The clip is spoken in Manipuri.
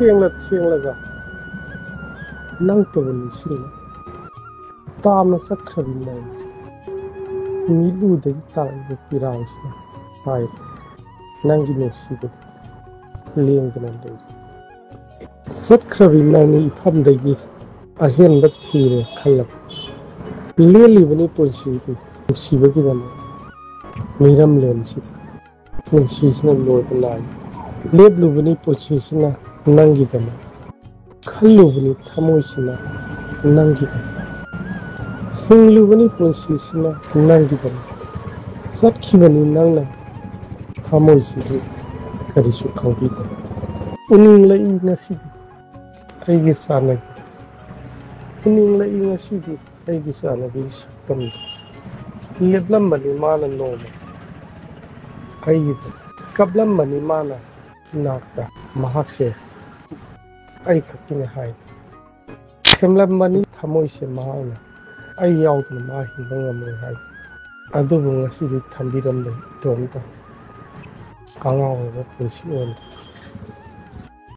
ꯊꯦꯡꯂꯒ ꯅꯪꯇꯕꯨ ꯅꯤꯡꯁꯤꯡꯅ ꯇꯥꯝꯅ ꯆꯠꯈ꯭ꯔꯕꯤ ꯅꯪ ꯃꯤꯠꯂꯨꯗꯒꯤ ꯇꯥꯔꯛꯏꯕ ꯄꯤꯔꯥꯡꯁꯤꯅ ꯍꯥꯏꯔꯦ ꯅꯪꯒꯤ ꯅꯨꯡꯁꯤꯕꯗꯤ ꯂꯦꯡꯗꯅ ꯂꯩ ꯆꯠꯈ꯭ꯔꯕꯤ ꯅꯪꯅ ꯏꯐꯝꯗꯒꯤ ꯑꯍꯦꯟꯕ ꯊꯤꯔꯦ ꯈꯜꯂꯕ ꯂꯦꯜꯂꯤꯕꯅꯤ ꯄꯨꯟꯁꯤꯗꯤ ꯅꯨꯡꯁꯤꯕꯒꯤꯗꯃꯛ ꯃꯤꯔꯝꯂꯦꯟꯁꯤꯗ ꯄꯨꯟꯁꯤꯁꯤꯅ ꯂꯣꯏꯕ ꯅꯥꯏ ꯂꯦꯞꯂꯨꯕꯅꯤ ꯄꯨꯟꯁꯤꯁꯤꯅ ꯅꯪꯒꯤꯗꯃꯛ ꯈꯜꯂꯨꯕꯅꯤ ꯊꯃꯣꯏꯁꯤꯅ ꯅꯪꯒꯤꯗꯃꯛ ꯍꯤꯡꯂꯨꯕꯅꯤ ꯄꯨꯟꯁꯤꯁꯤꯅ ꯅꯪꯒꯤꯗꯃꯛ ꯆꯠꯈꯤꯕꯅꯤ ꯅꯪꯅ ꯊꯃꯣꯏꯁꯤꯕꯨ ꯀꯔꯤꯁꯨ ꯈꯪꯕꯤꯗꯦ ꯎꯅꯤꯡꯂꯛꯏ ꯉꯁꯤꯗꯤ ꯑꯩꯒꯤ ꯆꯥꯟꯅꯕꯤ ꯎꯅꯤꯡꯂꯛꯏ ꯉꯁꯤꯗꯤ ꯑꯩꯒꯤ ꯆꯥꯟꯅꯕꯤꯒꯤ ꯁꯛꯇꯝꯗ ꯂꯦꯞꯂꯝꯕꯅꯤ ꯃꯥꯅ ꯅꯣꯡꯃ ꯑꯩꯒꯤꯗ ꯀꯞꯂꯝꯕꯅꯤ ꯃꯥꯅ ꯏꯅꯥꯛꯇ ꯃꯍꯥꯛꯁꯦ ꯑꯩ ꯈꯛꯀꯤꯅꯦ ꯍꯥꯏ ꯊꯦꯝꯂꯝꯕꯅꯤ ꯊꯃꯣꯏꯁꯦ ꯃꯍꯥꯛꯅ ꯑꯩ ꯌꯥꯎꯗꯅ ꯃꯥ ꯍꯤꯡꯕ ꯉꯝꯃꯣꯏ ꯍꯥꯏ ꯑꯗꯨꯕꯨ ꯉꯁꯤꯗꯤ ꯊꯝꯕꯤꯔꯝꯂꯦ ꯏꯇꯣꯝꯇ ꯀꯉꯥꯎꯔꯕ ꯄꯨꯟꯁꯤ ꯑꯣꯏꯅ